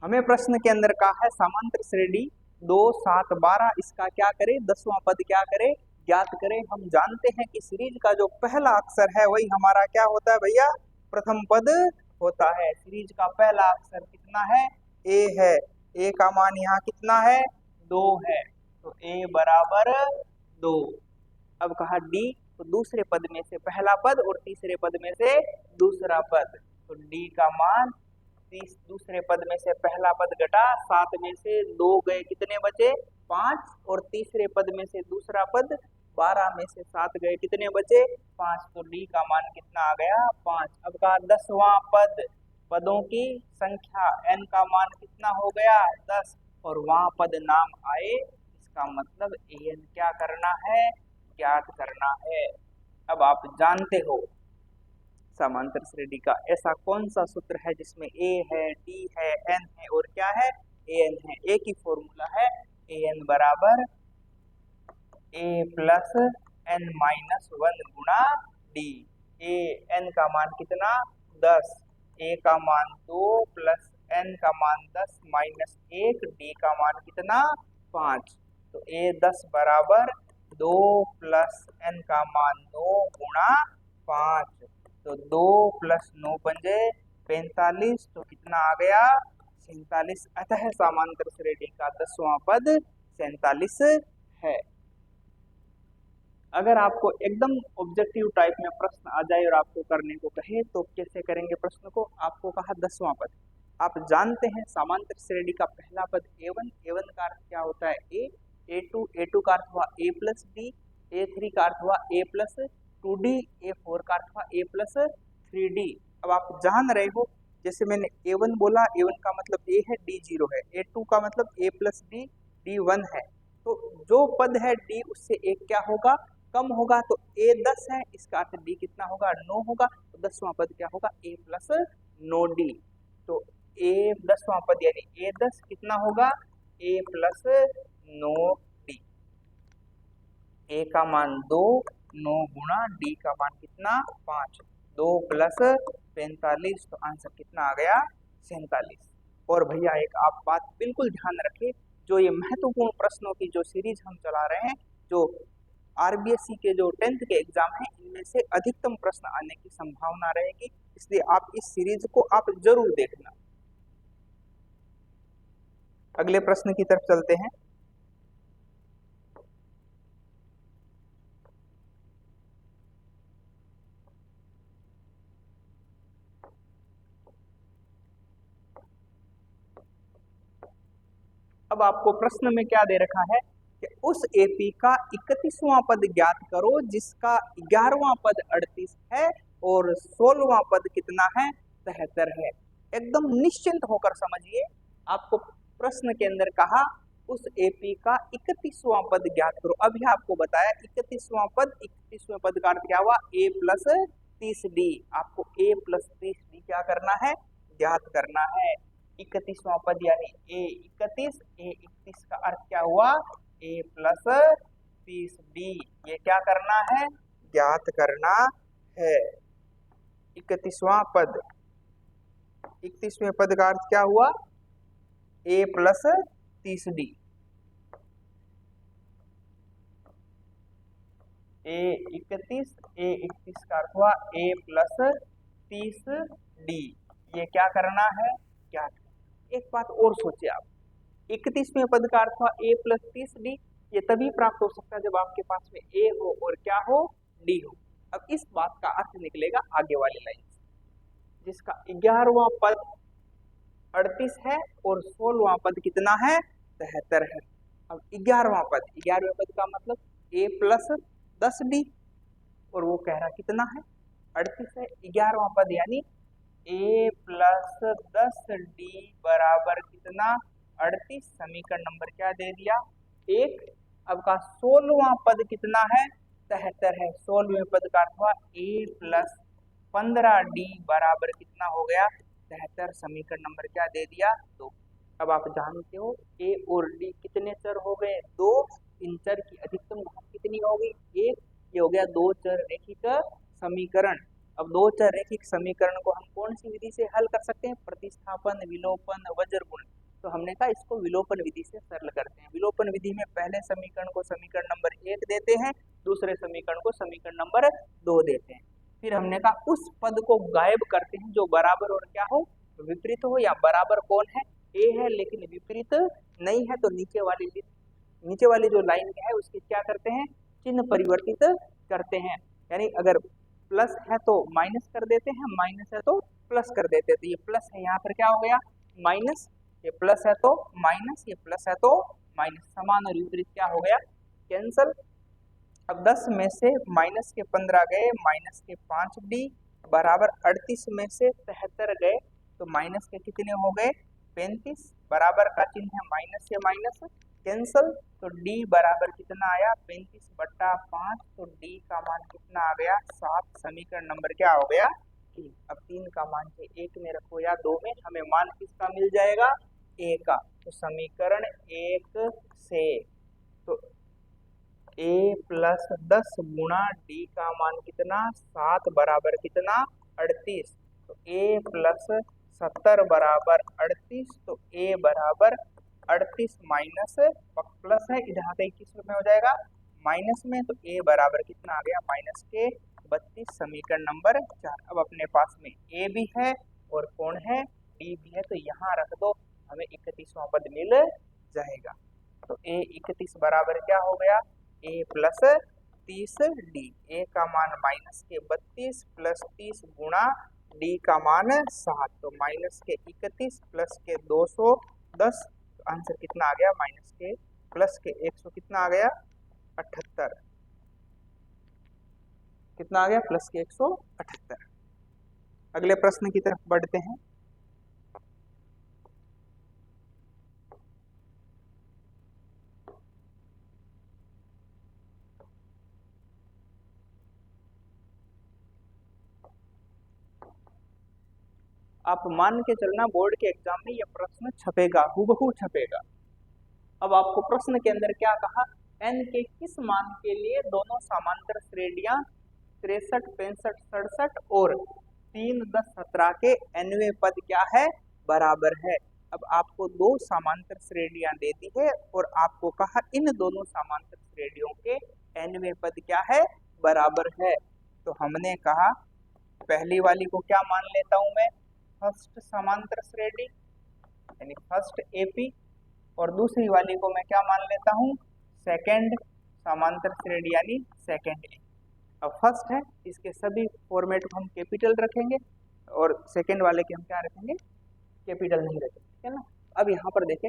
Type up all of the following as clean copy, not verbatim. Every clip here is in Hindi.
हमें प्रश्न के अंदर कहा है समांतर श्रेणी 2 7 12 इसका क्या करे, 10वां पद क्या करे, ज्ञात करें। हम जानते हैं कि सीरीज का जो पहला अक्षर है वही हमारा क्या होता है भैया, प्रथम पद होता है। सीरीज का पहला अक्षर कितना है, ए है। ए का मान यहाँ कितना है, 2 है, तो ए बराबर 2। अब कहा डी, तो दूसरे पद में से पहला पद और तीसरे पद में से दूसरा पद, तो डी का मान दूसरे पद में से पहला पद घटा, 7 में से 2 गए, कितने बचे, 5, और तीसरे पद में से दूसरा पद 12 में से 7 गए, कितने बचे, 5, तो डी का मान कितना आ गया, 5। अब कहा 10वां पद, पदों की संख्या n का मान कितना हो गया, 10, और वहां पद नाम आए, इसका मतलब an क्या करना है, ज्ञात करना है। अब आप जानते हो समांतर श्रेणी का ऐसा कौन सा सूत्र है जिसमें ए है, डी है, एन है और क्या है, एन है। एक ही फॉर्मूला है, एन बराबर ए प्लस एन माइनस 1 गुणा डी। ए एन का मान कितना, 10, ए का मान 2 प्लस एन का मान 10 माइनस 1, डी का मान कितना, 5, तो ए 10 बराबर 2 प्लस एन का मान 2 गुणा 5, तो 2 प्लस 9 पंजे 45, तो कितना आ गया, 47। अतः समांतर श्रेणी का 10वां पद 47 है। अगर आपको एकदम ऑब्जेक्टिव टाइप में प्रश्न आ जाए और आपको करने को कहे तो कैसे करेंगे प्रश्न को। आपको कहा 10वां पद, आप जानते हैं समांतर श्रेणी का पहला पद a1, a1 का अर्थ क्या होता है, a, a2, a2 का अर्थ हुआ a प्लस b, a3 का अर्थ हुआ a प्लस 2d, a4 का अर्थ हुआ a प्लस 3d। अब आप जान रहे हो, जैसे मैंने a1 बोला, a1 का मतलब a है, d 0 है, a2 का मतलब a प्लस b, d 1 है, तो जो पद है d उससे एक क्या होगा, कम होगा, तो a 10 है, इसका अर्थ d कितना होगा, 9 होगा, तो 10वां पद क्या होगा, a प्लस 9d। तो a 10वां पद यानी a 10 कितना होगा, a प्लस 9d। a का मान 2, 9 गुणा d का मान कितना, 5, 2 प्लस 45, तो आंसर कितना आ गया, 47। और भैया एक आप बात बिल्कुल ध्यान रखें, जो ये महत्वपूर्ण प्रश्नों की जो सीरीज हम चला रहे हैं, जो आरबीएससी के जो 10th के एग्जाम है, इनमें से अधिकतम प्रश्न आने की संभावना रहेगी, इसलिए आप इस सीरीज को आप जरूर देखना। अगले प्रश्न की तरफ चलते हैं। अब आपको प्रश्न में क्या दे रखा है कि उस एपी का 31वां पद ज्ञात करो जिसका 11वां पद 38 है और 16वां पद कितना है, 73 है। एकदम निश्चिंत होकर समझिए, आपको प्रश्न के अंदर कहा उस एपी का 31वां पद ज्ञात करो। अभी आपको बताया 31वां पद, 31वें पद का अर्थ क्या हुआ, a प्लस 30d। आपको a प्लस 30d क्या करना है, ज्ञात करना है। 31वां पद यानी a 31, a 31 का अर्थ क्या हुआ, a प्लस 30d। ये क्या करना है, ज्ञात करना है। 31वां पद, 31वें पद का अर्थ क्या हुआ, a plus 30d। a 31, a 31 का अर्थ हुआ a प्लस 30d। ये क्या करना है, क्या। एक बात और सोचिए आप, 31वें पद का अर्थ हुआ a प्लस 30d, ये तभी प्राप्त हो सकता है जब आपके पास में a हो और क्या हो, d हो। अब इस बात का अर्थ निकलेगा आगे वाली लाइन से, जिसका 11वां पद 38 है और 16वां पद कितना है, 73 है। अब 11वां पद, 11वें पद का मतलब a प्लस 10d, और वो कह रहा कितना है, 38 है। 11वां पद यानी a प्लस 10d बराबर कितना, 38। समीकरण नंबर क्या दे दिया, 1। अब का 16वां पद कितना है, 73 है। 16वें पद का अर्थ हुआ a प्लस 15d बराबर कितना हो गया, 73। समीकरण नंबर क्या दे दिया, 2। अब आप जानते हो a और d कितने चर हो गए, 2। इन चर की अधिकतम घात कितनी होगी, 1। ये हो गया 2 चर रैखिक समीकरण। अब दो चर रैखिक समीकरण को हम कौन सी विधि से हल कर सकते हैं? प्रतिस्थापन, विलोपन, वज्रगुण। तो हमने कहा इसको विलोपन विधि से सरल करते हैं। विलोपन विधि में पहले समीकरण को समीकरण नंबर 1 देते हैं, दूसरे समीकरण को समीकरण नंबर 2 देते हैं। फिर हमने कहा उस पद को गायब करते हैं जो बराबर और क्या हो, विपरीत हो। या बराबर कौन है? ए है, लेकिन विपरीत नहीं है, तो नीचे वाली जो लाइन है उसकी क्या करते हैं? चिन्ह परिवर्तित करते हैं। यानी अगर प्लस है तो माइनस कर देते हैं, माइनस है तो प्लस कर देते हैं। तो ये प्लस है, यहाँ पर क्या हो गया? माइनस। ये प्लस है तो माइनस, ये प्लस है तो माइनस। समान और विपरीत क्या हो गया? कैंसल। अब 10 में से माइनस के 15 गए, माइनस के 5 डी बराबर 38 में से 73 गए, तो माइनस के कितने हो गए? 35। बराबर का चिन्ह है माइनस से माइनस, कैंसल। तो डी बराबर कितना आया? 35/5। तो डी का मान कितना आ गया? 7। समीकरण नंबर क्या हो गया? 3। अब 3 का मान के 1 में रखो या 2 में, हमें मान किसका मिल जाएगा? ए का। तो समीकरण 1 से तो a प्लस 10 गुणा डी का मान कितना? 7 बराबर कितना? 38। तो a प्लस 70 बराबर 38। तो a बराबर 38 माइनस प्लस है, इधर से 21 में हो जाएगा माइनस में। तो a बराबर कितना आ गया? माइनस के 32। समीकरण नंबर 4। अब अपने पास में a भी है और कौन है? d भी है, तो यहाँ रख दो, हमें 31वां पद मिल जाएगा। तो a 31 बराबर क्या हो गया? a plus 30 D. ए का मान माइनस के 32 प्लस 30 गुणा डी का मान 7। तो माइनस के 31 प्लस के 210। तो आंसर कितना आ गया? माइनस के प्लस के 100 कितना आ गया? 78। कितना आ गया? प्लस के 178। अगले प्रश्न की तरफ बढ़ते हैं। आप मान के चलना बोर्ड के एग्जाम में यह प्रश्न छपेगा, हूबहू छपेगा। अब आपको प्रश्न के अंदर क्या कहा? n के किस मान के लिए दोनों समांतर श्रेणियां 63, 65, 67 और 3, 10, 17 के nवें पद क्या है? बराबर है। अब आपको दो समांतर श्रेणियां दे दी है और आपको कहा इन दोनों समांतर श्रेणियों के nवें पद क्या है? बराबर है। तो हमने कहा पहली वाली को क्या मान लेता हूं मैं? फर्स्ट समांतर श्रेणी यानी फर्स्ट एपी, और दूसरी वाली को मैं क्या मान लेता हूँ? सेकंड समांतर श्रेणी यानी सेकंड ए। अब फर्स्ट है, इसके सभी फॉर्मेट को हम कैपिटल रखेंगे और सेकंड वाले के हम क्या रखेंगे? कैपिटल नहीं रखेंगे, ठीक है ना। अब यहाँ पर देखें,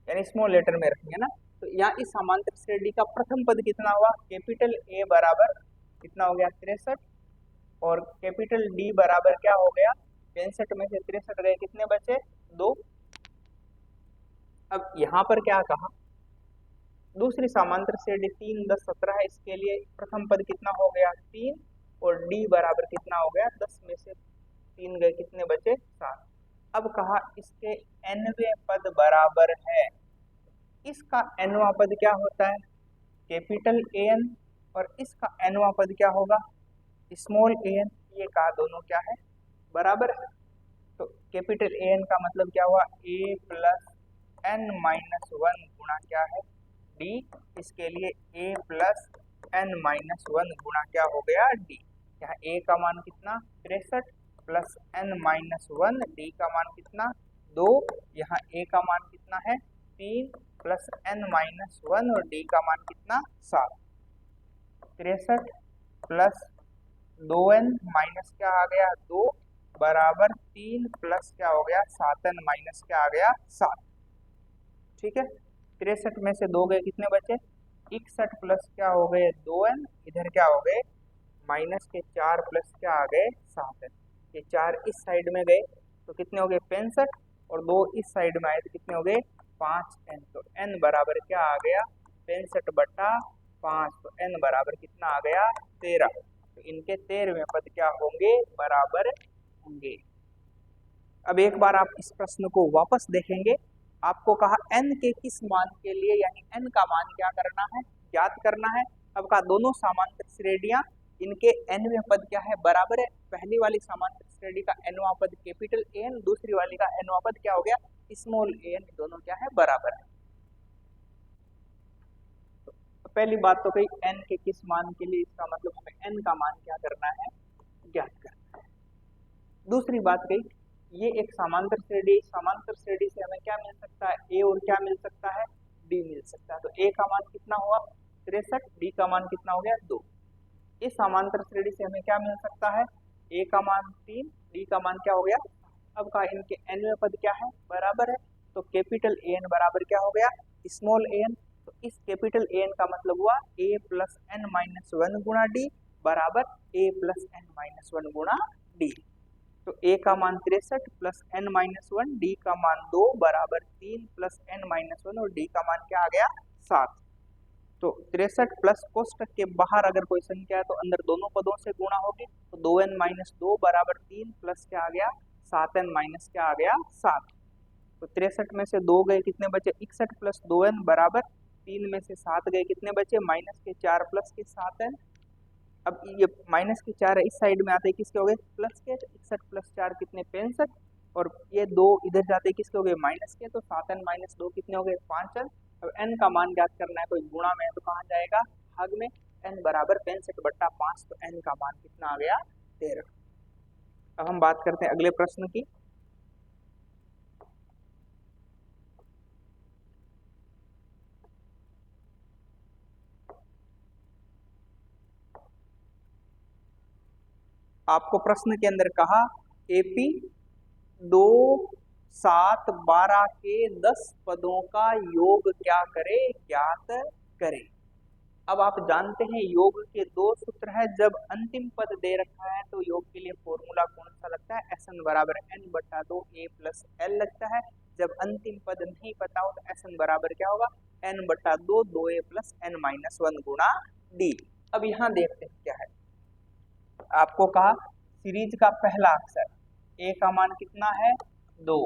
यानी स्मॉल लेटर में रखेंगे ना। तो यहाँ इस समांतर श्रेणी का प्रथम पद कितना हुआ? कैपिटल ए बराबर कितना हो गया? 63। और कैपिटल डी बराबर क्या हो गया? 65 में से 63 गए, कितने बचे? 2। अब यहाँ पर क्या कहा? दूसरी समांतर श्रेणी 3, 10, 17 है, इसके लिए प्रथम पद कितना हो गया? 3। और डी बराबर कितना हो गया? 10 में से 3 गए, कितने बचे? 7। अब कहा इसके nवें पद बराबर है। इसका nवां पद क्या होता है? Capital an। और इसका nवां पद क्या होगा? Small an। ये कहा दोनों क्या है? बराबर है। तो कैपिटल an का मतलब क्या हुआ? a प्लस n-1 गुणा क्या है? d। इसके लिए a प्लस n-1 गुणा क्या हो गया? d। यहाँ a का मान कितना? 63 प्लस n-1, d का मान कितना? 2। यहाँ a का मान कितना है? 3 प्लस n-1 और d का मान कितना? 7। 63 प्लस 2n माइनस क्या आ गया? 2 बराबर 3 प्लस क्या हो गया? 7n माइनस क्या आ गया? 7। ठीक है। 63 में से 2 गए, कितने बचे? 61 प्लस क्या हो गए? 2n। इधर क्या हो गए? माइनस के 4 प्लस क्या आ गए? 7n। ये 4 इस साइड में गए तो कितने हो गए? 65। और 2 इस साइड में आए तो कितने हो गए? 5n। तो n बराबर क्या आ गया? 65/5। तो n बराबर कितना आ गया? 13। तो इनके 13वें पद क्या होंगे? बराबर होंगे। अब एक बार आप इस प्रश्न को वापस देखेंगे। आपको कहा n के किस मान के लिए, यानी n का मान क्या करना है? ज्ञात करना है। अब कहा दोनों समांतर श्रेणियां इनके nवें पद क्या है, बराबर है। पहली वाली समांतर श्रेणी का nवां पद कैपिटल एन, दूसरी वाली का nवां पद क्या हो गया, स्मॉल एन, दोनों क्या है, बराबर है। तो पहली बात तो कही n के किस मान के लिए, इसका मतलब हमें n का मान क्या करना है, ज्ञात करना है। दूसरी बात कही ये एक समांतर श्रेणी, समांतर श्रेणी से हमें क्या मिल सकता है, a और क्या मिल सकता है, d मिल सकता है। तो a का मान कितना हुआ 63, d का मान कितना हो गया 2। इस समांतर श्रेणी से हमें क्या मिल सकता है, a का मान 3, d का मान क्या हो गया। अब कहा इनके nवें पद क्या है, बराबर है। तो कैपिटल एन बराबर क्या हो गया, स्मॉल एन। तो इस कैपिटल एन का मतलब हुआ a plus n minus one गुणा डी बराबर a plus n minus one गुणा डी। तो a का मान 63 plus n minus one, d का मान 2 बराबर 3 प्लस एन माइनस वन, और d का मान क्या आ गया 7। तो 63 प्लस कोष्टक के बाहर अगर कोई संख्या है तो अंदर दोनों पदों से गुणा होगी। तो 2n माइनस 2 बराबर 3 प्लस क्या आ गया 7n माइनस क्या आ गया 7। तो 63 में से 2 गए, कितने बचे 61 प्लस 2n बराबर 3 में से 7 गए, कितने बचे माइनस के 4 प्लस के 7n। अब ये माइनस के 4 इस साइड में आते किसके हो गए, प्लस के। तो 61 प्लस 4 कितने 65, और ये 2 इधर जाते किसके हो गए, माइनस के। तो 7n माइनस 2 कितने हो गए 5n। अब n का मान ज्ञात करना है, कोई गुणा में है तो कहाँ जाएगा, भाग में। n बराबर 65/5, तो n का मान कितना आ गया 13। अब हम बात करते हैं अगले प्रश्न की। आपको प्रश्न के अंदर कहा एपी 2, 7, 12 के 10 पदों का योग क्या करे, ज्ञात करे। अब आप जानते हैं योग के दो सूत्र है। जब अंतिम पद दे रखा है तो योग के लिए फॉर्मूला कौन सा लगता है, Sn बराबर n/2 a प्लस l लगता है। जब अंतिम पद नहीं पता हो तो Sn बराबर क्या होगा, n/2 2a plus n minus 1 गुणा d। अब यहाँ देखते हैं क्या है, आपको कहा सीरीज का पहला अक्षर a का मान कितना है 2,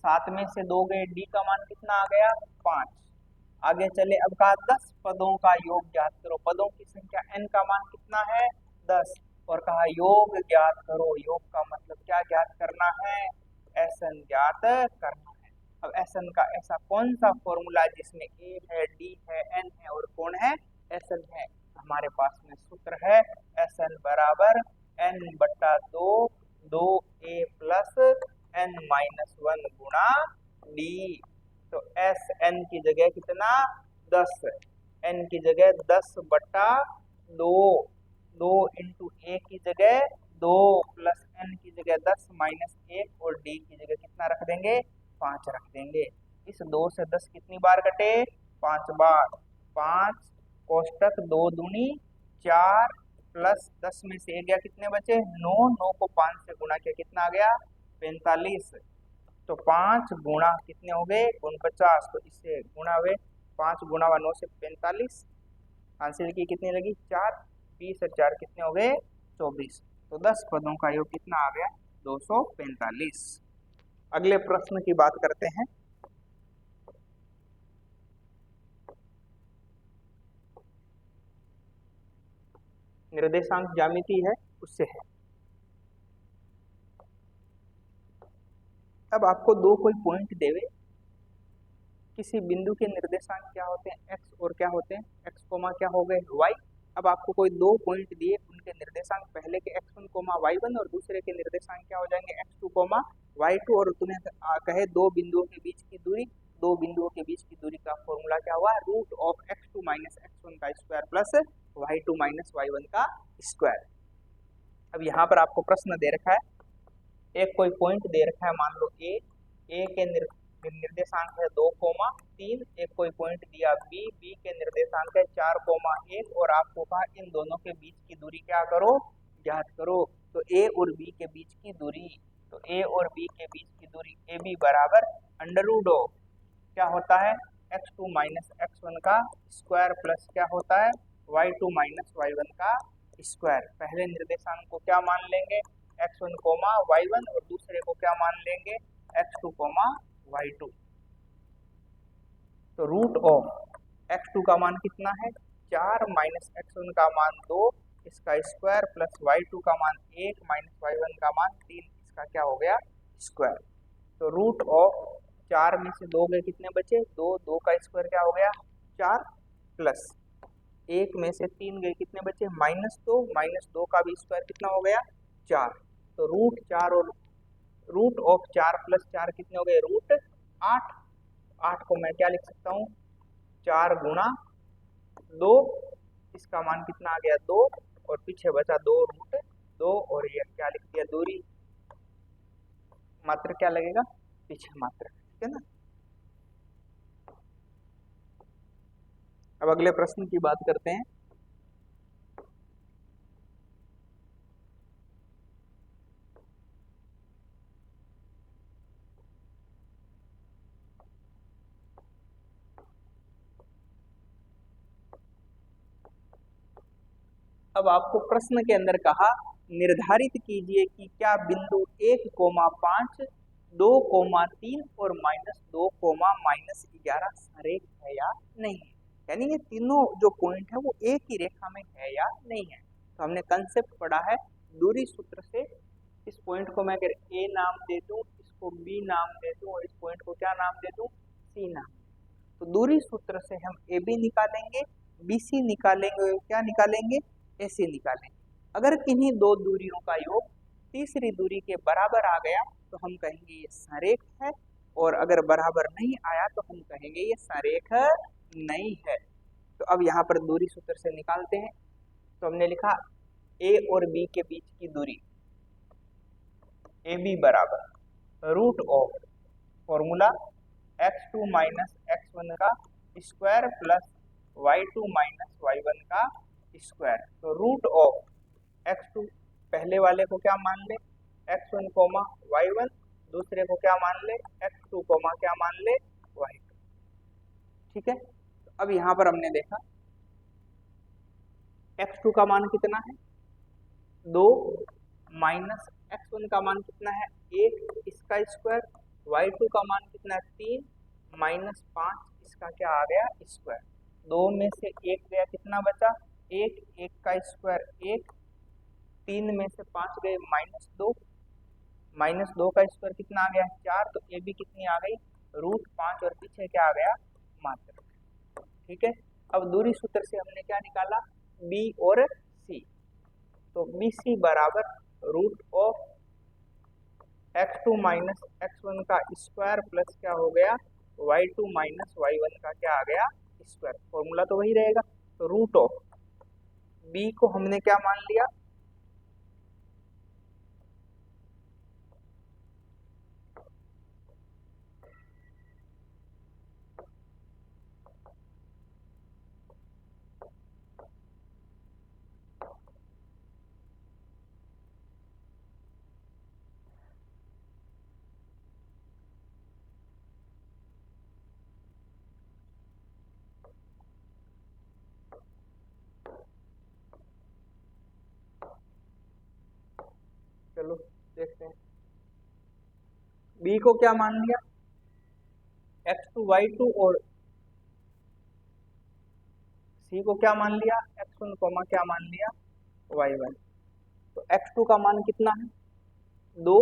7 में से 2 गए, d का मान कितना आ गया 5। आगे चले, अब कहा 10 पदों का योग ज्ञात करो। पदों की संख्या n का मान कितना है 10, और कहा योग ज्ञात करो। योग का मतलब क्या ज्ञात करना है, Sn ज्ञात करना है। अब Sn का ऐसा कौन सा फॉर्मूला जिसमें a है, d है, n है और कौन है Sn है। हमारे पास में सूत्र है Sn बराबर n/2 2a plus n minus 1 गुणा d। तो Sn की जगह कितना 10, n की जगह 10/2, 2 इंटू a की जगह 2 प्लस n की जगह 10 माइनस 1, और d की जगह कितना रख देंगे 5 रख देंगे। इस 2 से 10 कितनी बार कटे 5 बार। 5 कोष्टक 2 दूनी 4 प्लस 10 में से 1 गया, कितने बचे 9, 9 को 5 से गुणा किया कितना आ गया 45। तो 5 गुणा कितने हो गए 49, तो इससे गुणा हुए 5 गुणा हुआ 9 से 45। आंसर की कितनी लगी 4, 20 और 4 कितने हो गए 24। तो 10 पदों का योग कितना आ गया 245। अगले प्रश्न की बात करते हैं। निर्देशांक ज्यामिति है उससे है। अब आपको दो कोई पॉइंट देवे, किसी बिंदु के निर्देशांक क्या होते हैं x और क्या होते हैं x कोमा क्या हो गए y। अब आपको कोई दो पॉइंट दिए, उनके निर्देशांक पहले के x1 कोमा y1 और दूसरे के निर्देशांक क्या हो जाएंगे x2 कोमा y2, और तुम्हें कहे दो बिंदुओं के बीच की दूरी। दो बिंदुओं के बीच की दूरी का फॉर्मूला क्या हुआ, root of x2 minus x1 का square plus y2 minus y1 का स्क्वायर। अब यहाँ पर आपको प्रश्न दे रखा है, एक कोई पॉइंट दे रखा है, मान लो ए के निर्देशांक है 2,3, एक कोई पॉइंट दिया बी के निर्देशांक है 4,1, और आपको कहा इन दोनों के बीच की दूरी क्या करो, ज्ञात करो। तो ए और बी के बीच की दूरी, तो ए और बी के बीच की दूरी ए बी बराबर अंडररूट ऑफ क्या होता है x2 माइनस x1 का स्क्वायर प्लस क्या होता है y2 माइनस y1 का स्क्वायर। पहले निर्देशांक को क्या मान लेंगे x1 कोमा y1, और दूसरे को क्या मान लेंगे x2 कोमा y2। तो रूट ऑफ x2 का मान कितना है 4 माइनस x1 का मान 2 इसका स्क्वायर प्लस y2 का मान 1 माइनस y1 का मान 3, इसका क्या हो गया स्क्वायर। तो रूट ऑफ 4 में से 2 गए कितने बचे 2, 2 का स्क्वायर क्या हो गया 4 प्लस 1 में से 3 गए कितने बचे -2, -2 का भी स्क्वायर कितना हो गया 4। तो रूट 4 और रूट ऑफ 4 प्लस 4 कितने हो गए रूट 8। 8 को मैं क्या लिख सकता हूँ 4 गुणा 2, इसका मान कितना आ गया 2 और पीछे बचा 2 रूट 2 और ये क्या लिख दिया दूरी, मात्र क्या लगेगा पीछे मात्र, ठीक है ना। अब अगले प्रश्न की बात करते हैं। अब आपको प्रश्न के अंदर कहा निर्धारित कीजिए कि क्या बिंदु 1,5, 2,3 और -2,-11 संरेख है या नहीं है, यानी ये तीनों जो पॉइंट है वो एक ही रेखा में है या नहीं है। तो हमने कंसेप्ट पढ़ा है दूरी सूत्र से। इस पॉइंट को मैं अगर ए नाम दे दूं, इसको बी नाम दे दूं और इस पॉइंट को क्या नाम दे दूं सी नाम, तो दूरी सूत्र से हम ए बी निकालेंगे, बी सी निकालेंगे, क्या निकालेंगे AC निकालेंगे। अगर किन्हीं दो दूरियों का योग तीसरी दूरी के बराबर आ गया तो हम कहेंगे ये संरेख है, और अगर बराबर नहीं आया तो हम कहेंगे ये संरेख नहीं है। तो अब यहाँ पर दूरी सूत्र से निकालते हैं। तो हमने लिखा A और B के बीच की दूरी AB बराबर root of formula x2 minus x1 का square plus y2 minus y1 का स्क्वायर। तो रूट ऑफ x2 पहले वाले को क्या मान ले x1 कोमा y1, दूसरे को क्या मान ले x2 कोमा क्या मान ले y2, ठीक है। तो अब यहाँ पर हमने देखा x2 का मान कितना है 2, माइनस x1 का मान कितना है 1, इसका स्क्वायर, y2 का मान कितना है 3, -5, इसका क्या आ गया स्क्वायर। 2 में से 1 गया कितना बचा 1, 1 का स्क्वायर 1, 3 में से 5 गए -2, -2 का स्क्वायर कितना आ गया 4। तो ए बी कितनी आ गई रूट 5 और पीछे क्या आ गया मात्र, ठीक है। अब दूरी सूत्र से हमने क्या निकाला बी और सी। तो बी सी बराबर root of x2 minus x1 का स्क्वायर प्लस क्या हो गया y2 माइनस y1 का क्या आ गया स्क्वायर, फॉर्मूला तो वही रहेगा। तो रूट ऑफ b को हमने क्या मान लिया चलो देखते हैं b को क्या मान लिया x2 y2 और c को क्या मान लिया x1 कोमा क्या मान लिया y1। तो x2 का मान कितना है 2,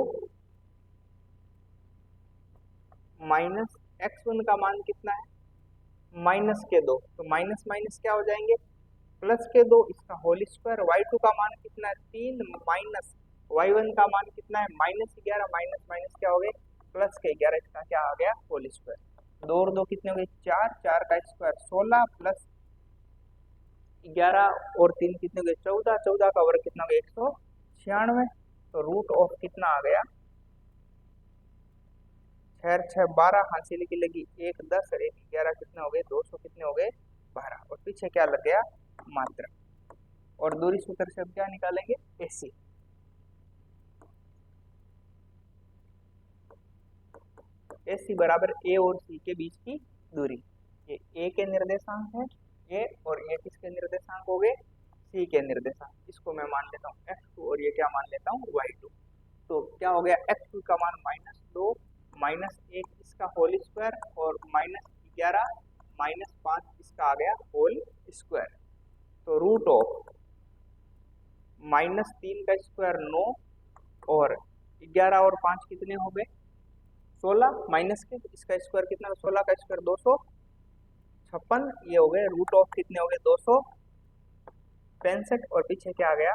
माइनस x1 का मान कितना है माइनस के 2, तो माइनस माइनस क्या हो जाएंगे प्लस के 2, इसका होल स्क्वायर। y2 का मान कितना है 3, माइनस y1 का मान कितना है -11, माइनस माइनस क्या हो गए प्लस के 11, इसका क्या आ गया होल स्क्वायर। 2 और 2 कितने हो गए 4, 4 का स्क्वायर 16 प्लस 11 और 3 कितने हो गए 14, 14 का वर्ग कितना हो गया 196। तो रूट ऑफ कितना आ गया 6 6 12, हासिल की लगी 1 10 और 1 11, कितने हो गए 200, कितने हो गए 12, और पीछे क्या लग गया मात्रा। और दूरी सूत्र से अब क्या निकालेंगे AC। AC बराबर A और C के बीच की दूरी, ये A के निर्देशांक है ये, और ये किसके निर्देशांक हो गए C के निर्देशांक। इसको मैं मान लेता हूँ x2 और ये क्या मान लेता हूँ y2। तो क्या हो गया x2 का मान -2, -1 इसका होल स्क्वायर और -11 -5 इसका आ गया होल स्क्वायर। तो रूट ऑफ -3 का स्क्वायर 9 और 11 और 5 कितने हो गए 16 माइनस के इसका स्क्वायर कितना 16 का स्क्वायर 256 ये हो गए रूट ऑफ कितने हो गए 265 और पीछे क्या आ गया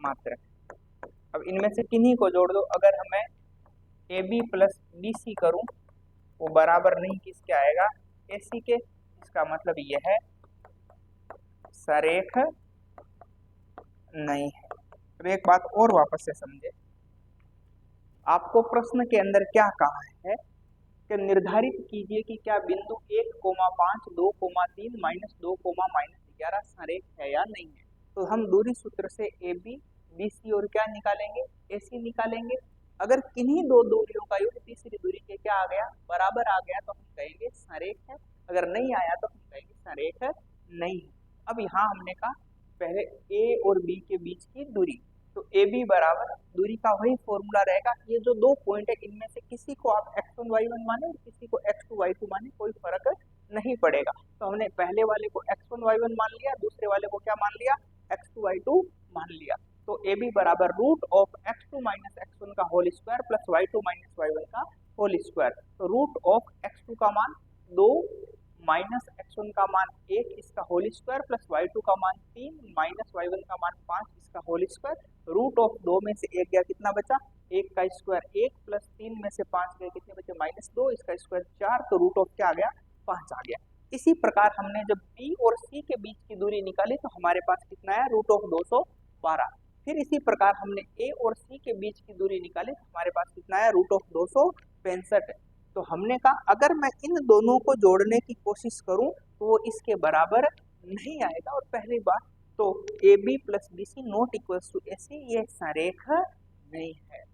मात्र। अब इनमें से किन्हीं को जोड़ दो। अगर हमें A B plus B C करूँ वो बराबर नहीं किसके आएगा ए सी के। इसका मतलब यह है सरेख नहीं है। अब एक बात और वापस से समझे, आपको प्रश्न के अंदर क्या कहा है कि निर्धारित कीजिए कि क्या बिंदु 1,5 2,3 -2, -11 सरेख है या नहीं है। तो हम दूरी सूत्र से ए बी बी सी और क्या निकालेंगे ए सी निकालेंगे। अगर किन्हीं दो दूरियों का योग तीसरी दूरी के क्या आ गया बराबर आ गया तो हम कहेंगे सरेख है, अगर नहीं आया तो हम कहेंगे सरेख नहीं है। अब यहाँ हमने कहा पहले ए और बी के बीच की दूरी, तो ए बी बराबर दूरी का वही फॉर्मूला रहेगा। ये जो दो पॉइंट है इनमें से किसी को आप x1 y1 माने और किसी को x2 y2 माने, कोई फर्क नहीं पड़ेगा। तो हमने पहले वाले को x1 y1 मान लिया, दूसरे वाले को क्या मान लिया x2 y2 मान लिया। तो ए बी बराबर root of x2 minus x1 का whole square plus y2 minus y1 का होल स्क्वायर। तो रूट ऑफ x2 का मान 2 माइनस x1 का मान 1 इसका होल स्क्वायर प्लस y2 का मान 3 माइनस y1 का मान 5 इसका होल स्क्वायर। रूट ऑफ 2 में से 1 गया कितना बचा 1 का स्क्वायर 1 प्लस 3 में से 5 गए कितने बचे -2 इसका स्क्वायर 4। तो रूट ऑफ क्या आ गया 5 आ गया। इसी प्रकार हमने जब B और C के बीच की दूरी निकाली तो हमारे पास कितना है रूट ऑफ 212। फिर इसी प्रकार हमने A और C के बीच की दूरी निकाली तो हमारे पास कितना है रूट ऑफ 265। तो हमने कहा अगर मैं इन दोनों को जोड़ने की कोशिश करूं तो वो इसके बराबर नहीं आएगा। और पहली बात तो A B plus B C not equals to A C ये सरेख नहीं है।